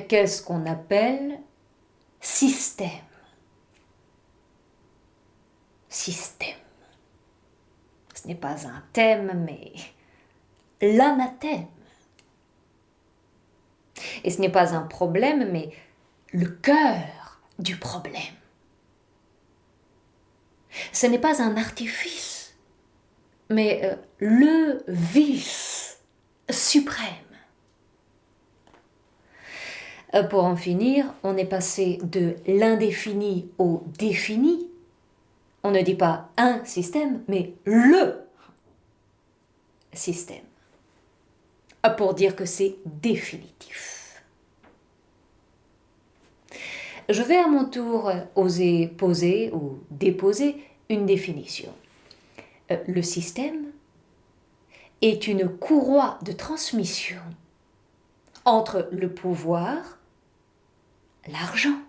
Qu'est-ce qu'on appelle système? Système. Ce n'est pas un thème, mais l'anathème. Et ce n'est pas un problème, mais le cœur du problème. Ce n'est pas un artifice, mais le vice suprême. Pour en finir, on est passé de l'indéfini au défini. On ne dit pas un système, mais le système. Pour dire que c'est définitif. Je vais à mon tour oser poser ou déposer une définition. Le système est une courroie de transmission entre le pouvoir, l'argent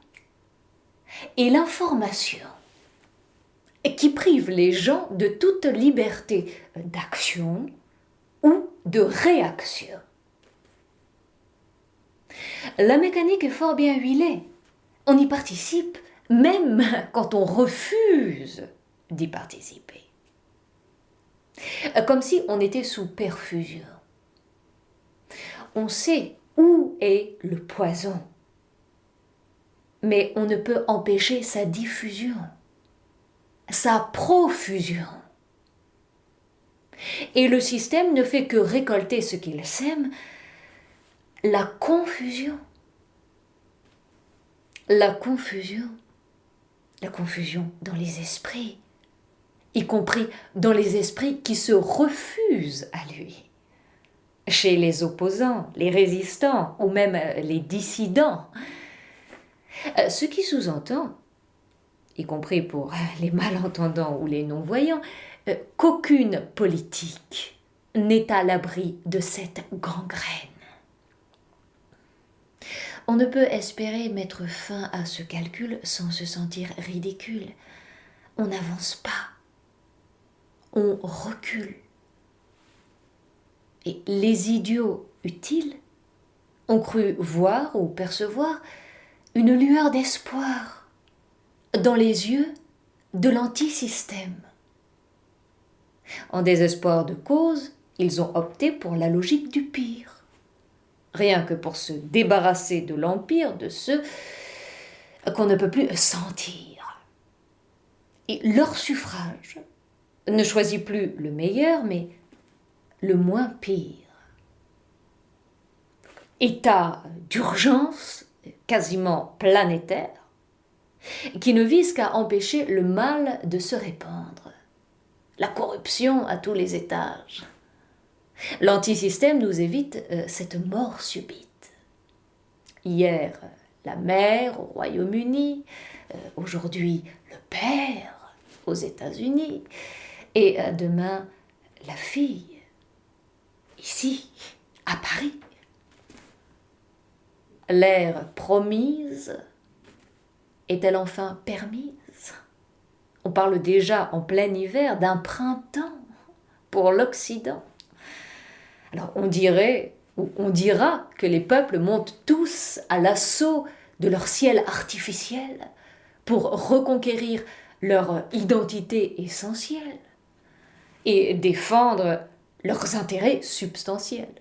et l'information qui prive les gens de toute liberté d'action ou de réaction. La mécanique est fort bien huilée. On y participe même quand on refuse d'y participer. Comme si on était sous perfusion. On sait où est le poison, mais on ne peut empêcher sa diffusion, sa profusion. Et le système ne fait que récolter ce qu'il sème, la confusion. La confusion dans les esprits, y compris dans les esprits qui se refusent à lui. Chez les opposants, les résistants ou même les dissidents. Ce qui sous-entend, y compris pour les malentendants ou les non-voyants, qu'aucune politique n'est à l'abri de cette gangrène. On ne peut espérer mettre fin à ce calcul sans se sentir ridicule. On n'avance pas, on recule. Et les idiots utiles ont cru voir ou percevoir une lueur d'espoir dans les yeux de l'antisystème. En désespoir de cause, ils ont opté pour la logique du pire. Rien que pour se débarrasser de l'empire de ceux qu'on ne peut plus sentir. Et leur suffrage ne choisit plus le meilleur, mais le moins pire. État d'urgence quasiment planétaire, qui ne vise qu'à empêcher le mal de se répandre. La corruption à tous les étages. L'antisystème nous évite cette mort subite. Hier, la mère au Royaume-Uni, aujourd'hui le père aux États-Unis, et demain la fille, ici, à Paris. L'ère promise est-elle enfin permise? On parle déjà en plein hiver d'un printemps pour l'Occident. Alors on dirait, ou on dira que les peuples montent tous à l'assaut de leur ciel artificiel pour reconquérir leur identité essentielle et défendre leurs intérêts substantiels.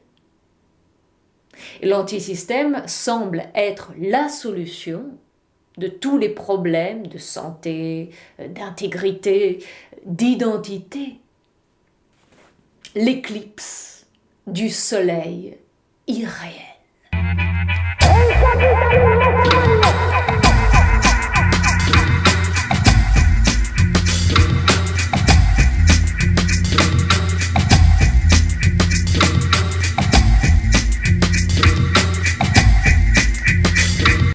L'antisystème semble être la solution de tous les problèmes de santé, d'intégrité, d'identité. L'éclipse du soleil irréel.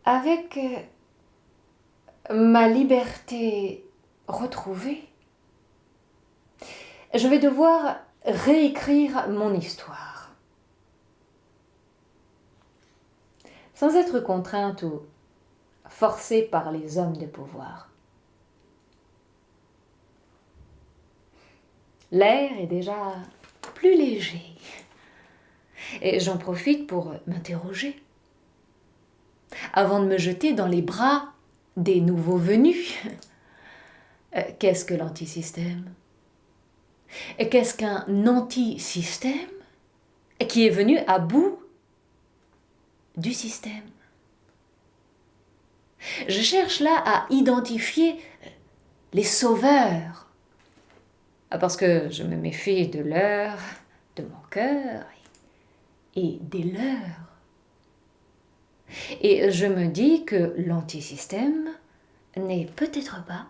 Avec ma liberté retrouvée, je vais devoir réécrire mon histoire. Sans être contrainte ou forcée par les hommes de pouvoir. L'air est déjà plus léger. Et j'en profite pour m'interroger. avant de me jeter dans les bras des nouveaux venus. Qu'est-ce que l'antisystème? Et qu'est-ce qu'un anti-système qui est venu à bout du système? Je cherche là à identifier les sauveurs, parce que je me méfie de leur, de mon cœur et des leurs. Et je me dis que l'antisystème n'est peut-être pas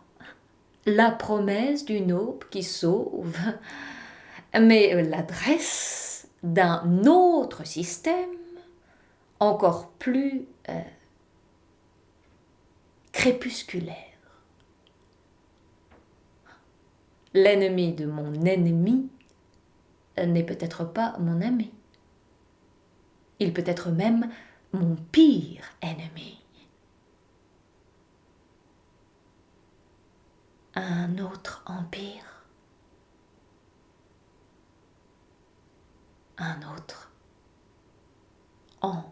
la promesse d'une aube qui sauve, mais l'adresse d'un autre système encore plus crépusculaire. L'ennemi de mon ennemi n'est peut-être pas mon ami. Il peut être même mon pire ennemi. Un autre empire. Un autre empire.